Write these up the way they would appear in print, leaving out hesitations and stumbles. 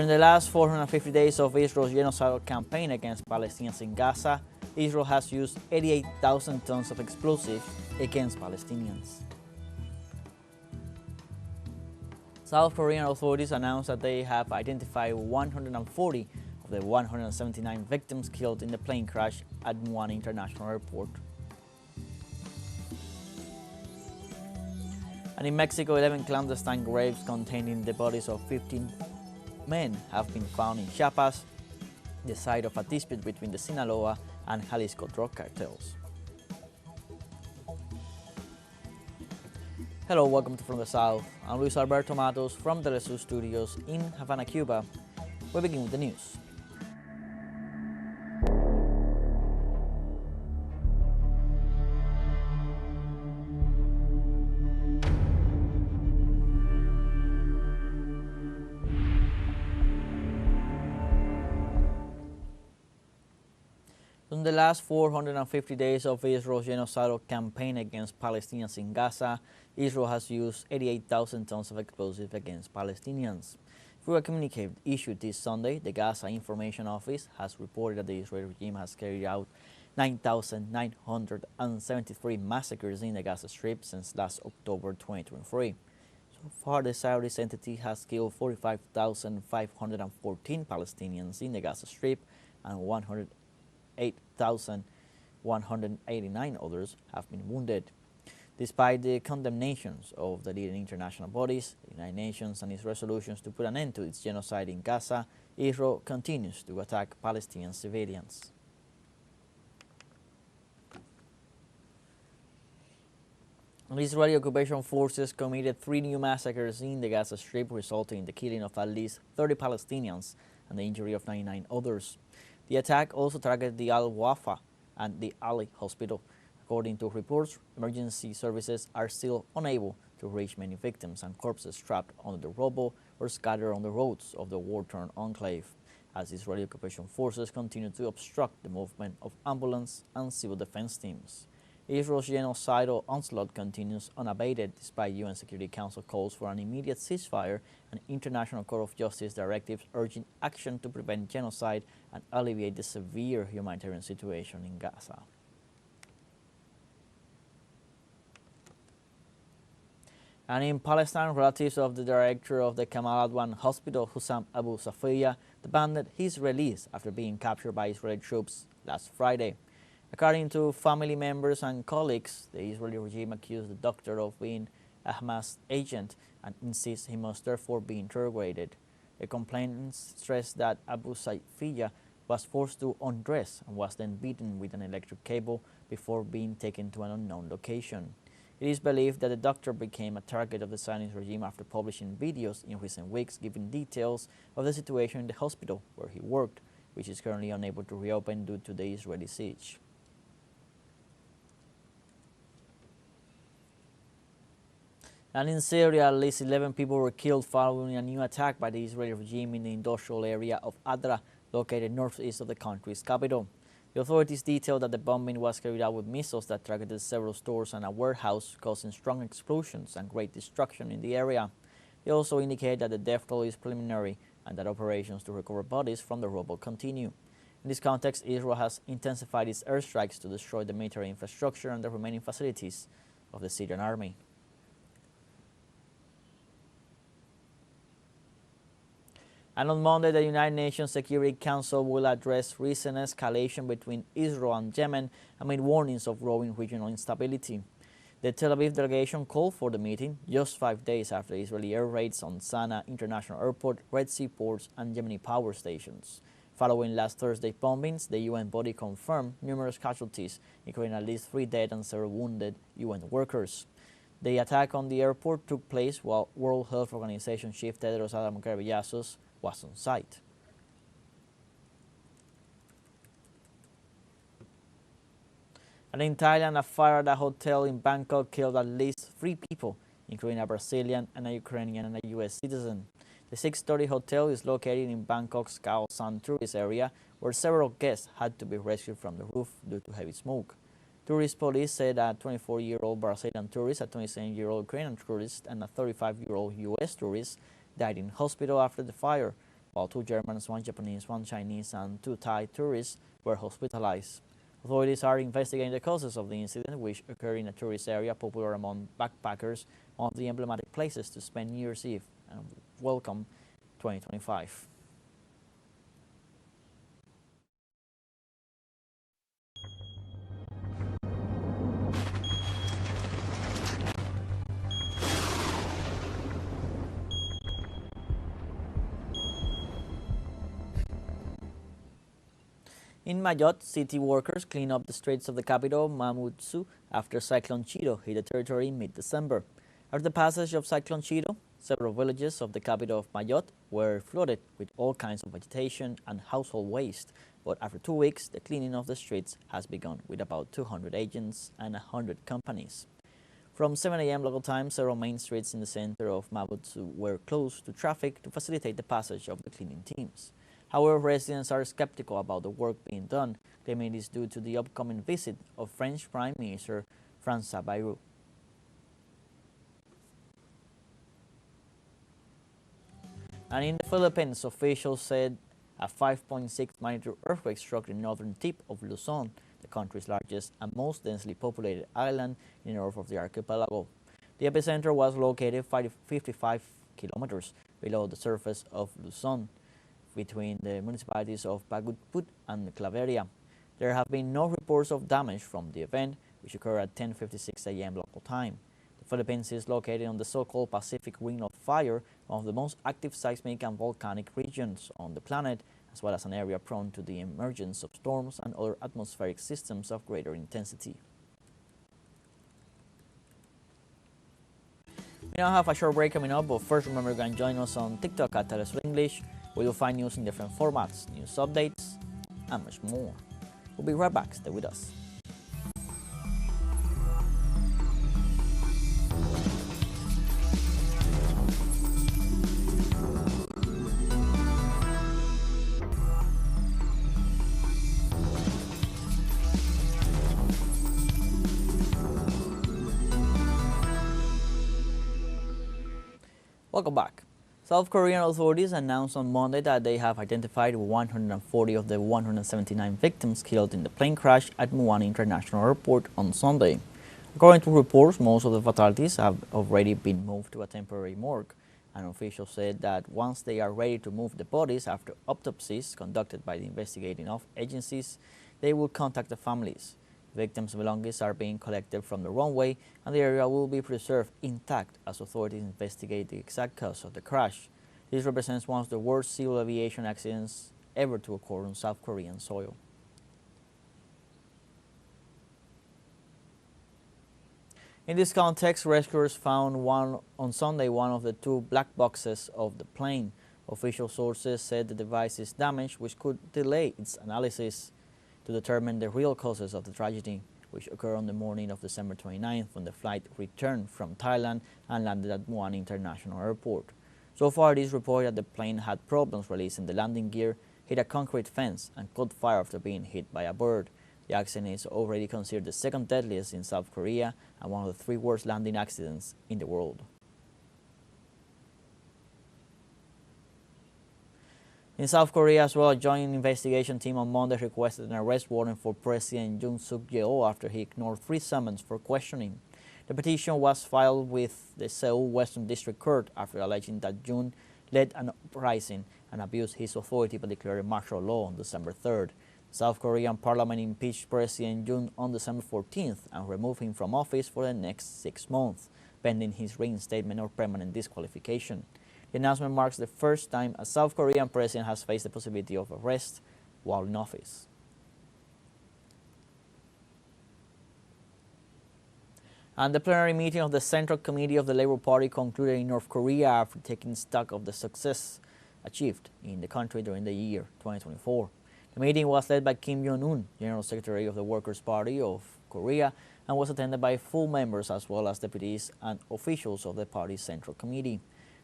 During the last 450 days of Israel's genocidal campaign against Palestinians in Gaza, Israel has used 88,000 tons of explosives against Palestinians. South Korean authorities announced that they have identified 140 of the 179 victims killed in the plane crash at Muan International Airport. And in Mexico, 11 clandestine graves containing the bodies of 15 men have been found in Chiapas, the site of a dispute between the Sinaloa and Jalisco drug cartels. Hello, welcome to From the South. I'm Luis Alberto Matos from teleSUR studios in Havana, Cuba. We begin with the news. In the last 450 days of Israel's genocidal campaign against Palestinians in Gaza, Israel has used 88,000 tons of explosives against Palestinians. Through a communique issued this Sunday, the Gaza Information Office has reported that the Israeli regime has carried out 9,973 massacres in the Gaza Strip since last October 2023. So far, the Zionist entity has killed 45,514 Palestinians in the Gaza Strip and 8,189 others have been wounded. Despite the condemnations of the leading international bodies, the United Nations and its resolutions to put an end to its genocide in Gaza, Israel continues to attack Palestinian civilians. Israeli occupation forces committed 3 new massacres in the Gaza Strip, resulting in the killing of at least 30 Palestinians and the injury of 99 others. The attack also targeted the Al-Wafa and the Ali hospital. According to reports, emergency services are still unable to reach many victims and corpses trapped under the rubble or scattered on the roads of the war-torn enclave, as Israeli occupation forces continue to obstruct the movement of ambulance and civil defense teams. Israel's genocidal onslaught continues unabated despite UN Security Council calls for an immediate ceasefire and International Court of Justice directives urging action to prevent genocide and alleviate the severe humanitarian situation in Gaza. And in Palestine, relatives of the director of the Kamal Adwan Hospital, Hussam Abu Safiya, demanded his release after being captured by Israeli troops last Friday. According to family members and colleagues, the Israeli regime accused the doctor of being a Hamas agent and insists he must therefore be interrogated. The complainants stressed that Abu Safiya was forced to undress and was then beaten with an electric cable before being taken to an unknown location. It is believed that the doctor became a target of the Zionist regime after publishing videos in recent weeks giving details of the situation in the hospital where he worked, which is currently unable to reopen due to the Israeli siege. And in Syria, at least 11 people were killed following a new attack by the Israeli regime in the industrial area of Adra, located northeast of the country's capital. The authorities detailed that the bombing was carried out with missiles that targeted several stores and a warehouse, causing strong explosions and great destruction in the area. They also indicate that the death toll is preliminary and that operations to recover bodies from the rubble continue. In this context, Israel has intensified its airstrikes to destroy the military infrastructure and the remaining facilities of the Syrian army. And on Monday, the United Nations Security Council will address recent escalation between Israel and Yemen amid warnings of growing regional instability. The Tel Aviv delegation called for the meeting just 5 days after Israeli air raids on Sana'a International Airport, Red Sea ports, and Yemeni power stations. Following last Thursday's bombings, the UN body confirmed numerous casualties, including at least 3 dead and several wounded UN workers. The attack on the airport took place while World Health Organization Chief Tedros Adhanom Ghebreyesus was on site. And in Thailand, a fire at a hotel in Bangkok killed at least 3 people, including a Brazilian and a Ukrainian and a U.S. citizen. The 630 hotel is located in Bangkok's Khao San tourist area, where several guests had to be rescued from the roof due to heavy smoke. Tourist police said a 24-year-old Brazilian tourist, a 27-year-old Ukrainian tourist, and a 35-year-old U.S. tourist died in hospital after the fire. while 2 Germans, 1 Japanese, 1 Chinese, and 2 Thai tourists were hospitalized. Authorities are investigating the causes of the incident, which occurred in a tourist area popular among backpackers, one of the emblematic places to spend New Year's Eve and welcome 2025. In Mayotte, city workers clean up the streets of the capital, Mamoudzou, after Cyclone Chido hit the territory in mid-December. After the passage of Cyclone Chido, several villages of the capital of Mayotte were flooded with all kinds of vegetation and household waste. But after 2 weeks, the cleaning of the streets has begun with about 200 agents and 100 companies. From 7 a.m. local time, several main streets in the center of Mamoudzou were closed to traffic to facilitate the passage of the cleaning teams. However, residents are skeptical about the work being done, claiming it is due to the upcoming visit of French Prime Minister François Bayrou. And in the Philippines, officials said a 5.6 magnitude earthquake struck the northern tip of Luzon, the country's largest and most densely populated island in the north of the archipelago. The epicenter was located 55 kilometers below the surface of Luzon, between the municipalities of Pagudpud and Claveria. There have been no reports of damage from the event, which occurred at 10:56 a.m. local time. The Philippines is located on the so-called Pacific Ring of Fire, one of the most active seismic and volcanic regions on the planet, as well as an area prone to the emergence of storms and other atmospheric systems of greater intensity. We now have a short break coming up, but first remember you can join us on TikTok at teleSUR English, where you'll find news in different formats, news updates, and much more. We'll be right back. Stay with us. Welcome back. South Korean authorities announced on Monday that they have identified 140 of the 179 victims killed in the plane crash at Muan International Airport on Sunday. According to reports, most of the fatalities have already been moved to a temporary morgue. An official said that once they are ready to move the bodies after autopsies conducted by the investigating agencies, they will contact the families. Victims' belongings are being collected from the runway, and the area will be preserved intact as authorities investigate the exact cause of the crash. This represents one of the worst civil aviation accidents ever to occur on South Korean soil. In this context, rescuers found on Sunday one of the 2 black boxes of the plane. Official sources said the device is damaged, which could delay its analysis to determine the real causes of the tragedy, which occurred on the morning of December 29th when the flight returned from Thailand and landed at Muan International Airport. So far, it is reported that the plane had problems releasing the landing gear, hit a concrete fence, and caught fire after being hit by a bird. The accident is already considered the 2nd deadliest in South Korea and one of the 3 worst landing accidents in the world. In South Korea as well, a joint investigation team on Monday requested an arrest warrant for President Yoon Suk-yeol after he ignored 3 summons for questioning. The petition was filed with the Seoul Western District Court after alleging that Yoon led an uprising and abused his authority by declaring martial law on December 3rd. The South Korean parliament impeached President Yoon on December 14th and removed him from office for the next 6 months, pending his reinstatement or permanent disqualification. The announcement marks the first time a South Korean president has faced the possibility of arrest while in office. And the plenary meeting of the Central Committee of the Labour Party concluded in North Korea after taking stock of the success achieved in the country during the year 2024. The meeting was led by Kim Jong-un, General Secretary of the Workers' Party of Korea, and was attended by full members as well as deputies and officials of the party's Central Committee.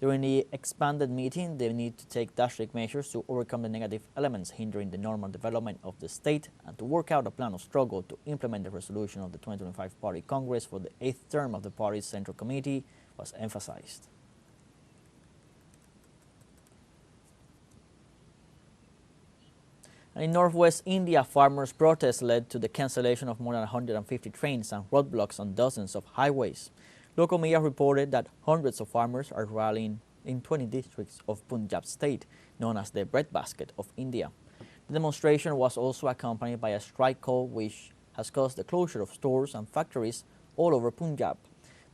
During the expanded meeting, they need to take drastic measures to overcome the negative elements hindering the normal development of the state and to work out a plan of struggle to implement the resolution of the 2025 Party Congress for the 8th term of the party's Central Committee was emphasized. And in northwest India, farmers' protests led to the cancellation of more than 150 trains and roadblocks on dozens of highways. Local media reported that hundreds of farmers are rallying in 20 districts of Punjab state, known as the breadbasket of India. The demonstration was also accompanied by a strike call which has caused the closure of stores and factories all over Punjab.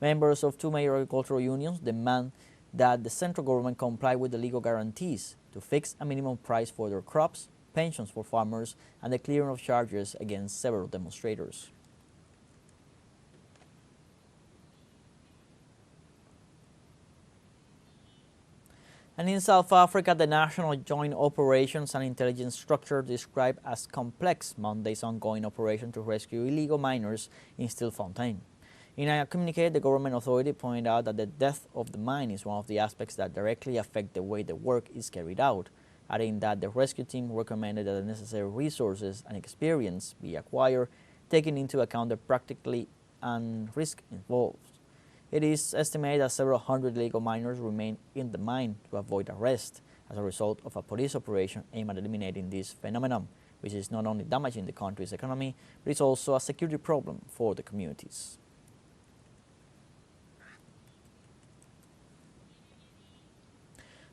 Members of two major agricultural unions demand that the central government comply with the legal guarantees to fix a minimum price for their crops, pensions for farmers, and the clearing of charges against several demonstrators. And in South Africa, the National Joint Operations and Intelligence Structure described as complex Monday's ongoing operation to rescue illegal miners in Stilfontein. In a communique, the government authority pointed out that the death of the mine is one of the aspects that directly affect the way the work is carried out, adding that the rescue team recommended that the necessary resources and experience be acquired, taking into account the practicality and risk involved. It is estimated that several hundred illegal miners remain in the mine to avoid arrest as a result of a police operation aimed at eliminating this phenomenon, which is not only damaging the country's economy, but it's also a security problem for the communities.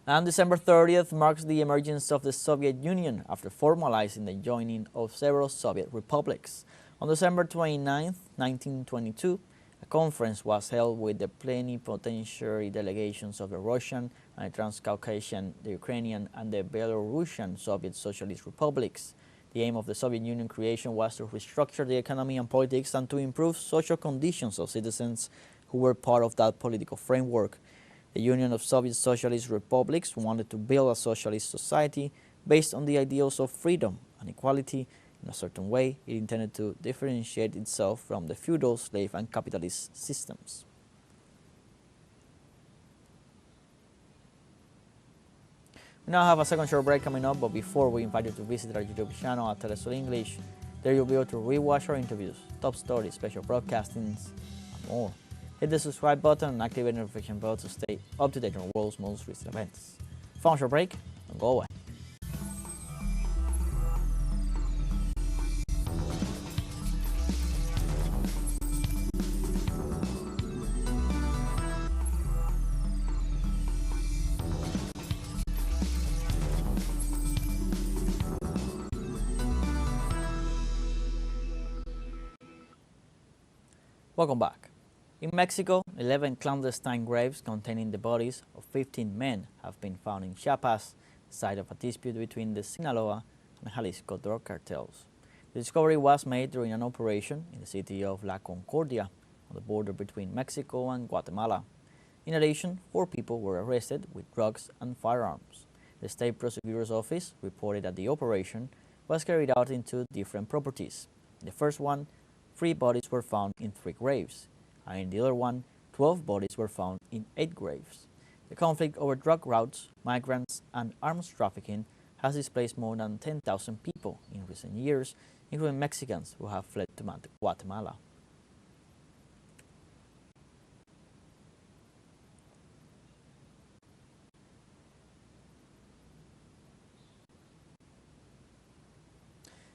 And December 30th marks the emergence of the Soviet Union after formalizing the joining of several Soviet republics. On December 29, 1922, a conference was held with the plenipotentiary delegations of the Russian and the Transcaucasian, the Ukrainian, and the Belarusian Soviet Socialist republics. The aim of the Soviet Union creation was to restructure the economy and politics and to improve social conditions of citizens who were part of that political framework. The Union of Soviet Socialist Republics wanted to build a socialist society based on the ideals of freedom and equality. In a certain way, it intended to differentiate itself from the feudal, slave, and capitalist systems. We now have a second short break coming up, but before we invite you to visit our YouTube channel at teleSUR English, there you'll be able to rewatch our interviews, top stories, special broadcastings, and more. Hit the subscribe button and activate the notification bell to stay up to date on the world's most recent events. Final short break, don't go away. Welcome back. In Mexico, 11 clandestine graves containing the bodies of 15 men have been found in Chiapas, the site of a dispute between the Sinaloa and Jalisco drug cartels. The discovery was made during an operation in the city of La Concordia, on the border between Mexico and Guatemala. In addition, 4 people were arrested with drugs and firearms. The state prosecutor's office reported that the operation was carried out in 2 different properties. In the first one, 3 bodies were found in 3 graves, and in the other one, 12 bodies were found in 8 graves. The conflict over drug routes, migrants, and arms trafficking has displaced more than 10,000 people in recent years, including Mexicans who have fled to Guatemala.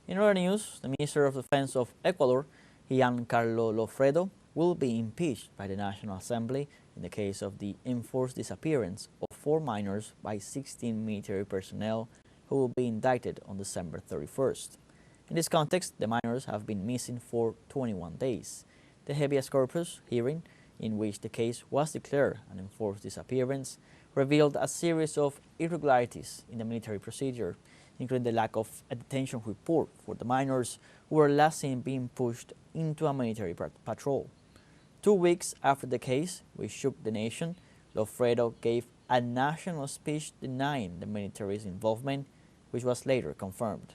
In other news, the Minister of Defense of Ecuador, Giancarlo Lofredo, will be impeached by the National Assembly in the case of the enforced disappearance of 4 minors by 16 military personnel who will be indicted on December 31st. In this context, the minors have been missing for 21 days. The habeas corpus hearing, in which the case was declared an enforced disappearance, revealed a series of irregularities in the military procedure, including the lack of a detention report for the minors who were last seen being pushed into a military patrol. 2 weeks after the case, which shook the nation, Lofredo gave a national speech denying the military's involvement, which was later confirmed.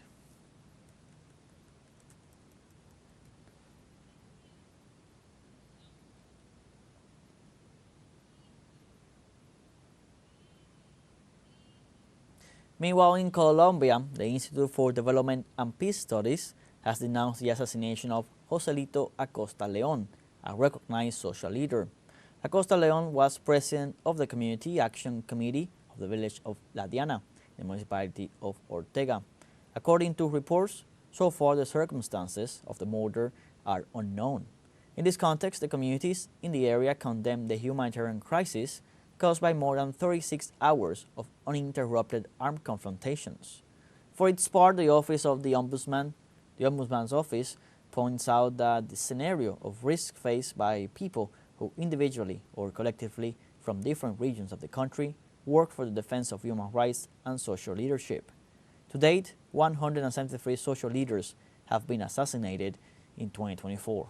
Meanwhile, in Colombia, the Institute for Development and Peace Studies has denounced the assassination of Joselito Acosta León, a recognized social leader. Acosta León was president of the Community Action Committee of the village of La Diana, the municipality of Ortega. According to reports, so far the circumstances of the murder are unknown. In this context, the communities in the area condemn the humanitarian crisis caused by more than 36 hours of uninterrupted armed confrontations. For its part, the Office of the Ombudsman's Office points out that the scenario of risk faced by people who individually or collectively from different regions of the country work for the defense of human rights and social leadership. To date, 173 social leaders have been assassinated in 2024.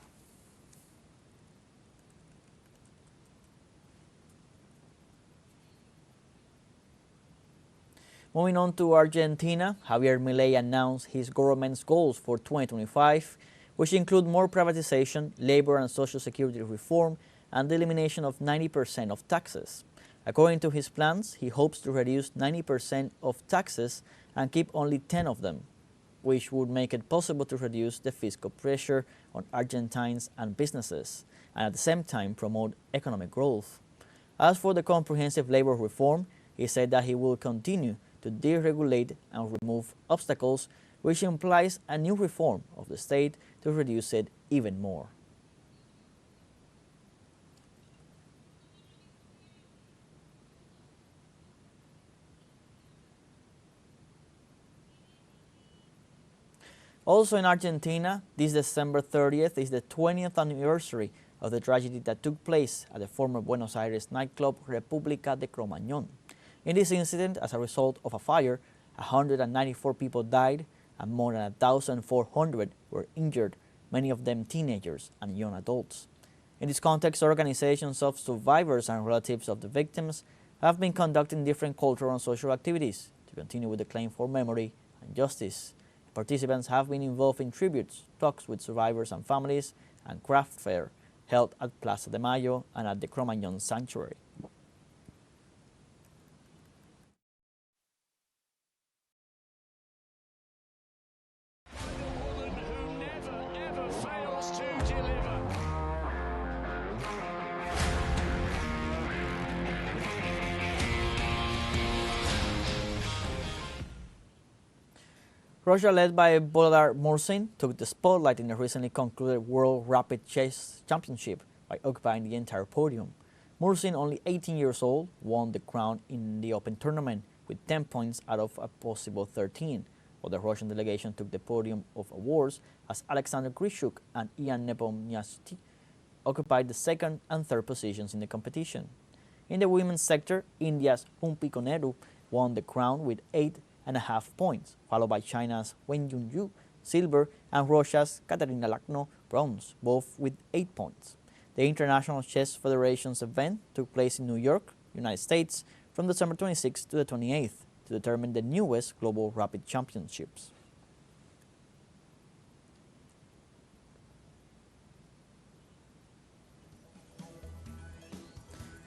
Moving on to Argentina, Javier Milei announced his government's goals for 2025, which include more privatization, labor and social security reform, and the elimination of 90% of taxes. According to his plans, he hopes to reduce 90% of taxes and keep only 10 of them, which would make it possible to reduce the fiscal pressure on Argentines and businesses, and at the same time promote economic growth. As for the comprehensive labor reform, he said that he will continue to deregulate and remove obstacles, which implies a new reform of the state to reduce it even more. Also in Argentina, this December 30th is the 20th anniversary of the tragedy that took place at the former Buenos Aires nightclub República de Cromañón. In this incident, as a result of a fire, 194 people died and more than 1,400 were injured, many of them teenagers and young adults. In this context, organizations of survivors and relatives of the victims have been conducting different cultural and social activities to continue with the claim for memory and justice. Participants have been involved in tributes, talks with survivors and families, and craft fair held at Plaza de Mayo and at the Cromañón Sanctuary. Russia, led by Volodymyr Muan, took the spotlight in the recently concluded World Rapid Chess Championship by occupying the entire podium. Muan, only 18 years old, won the crown in the open tournament with 10 points out of a possible 13, while the Russian delegation took the podium of awards as Alexander Grishuk and Ian Nepomniachtchi occupied the second and third positions in the competition. In the women's sector, India's Humpi Koneru won the crown with 8.5 points, followed by China's Wen Yunyu, silver, and Russia's Katerina Lakhno, bronze, both with 8 points. The International Chess Federation's event took place in New York, United States, from December 26th to the 28th to determine the newest global rapid championships.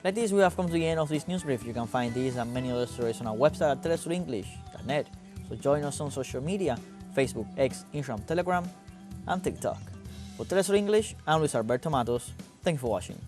Like this, we have come to the end of this news brief. You can find these and many other stories on our website at telesurenglish.net. So join us on social media, Facebook, X, Instagram, Telegram, and TikTok. For TeleSUR English, I'm Luis Alberto Matos. Thank you for watching.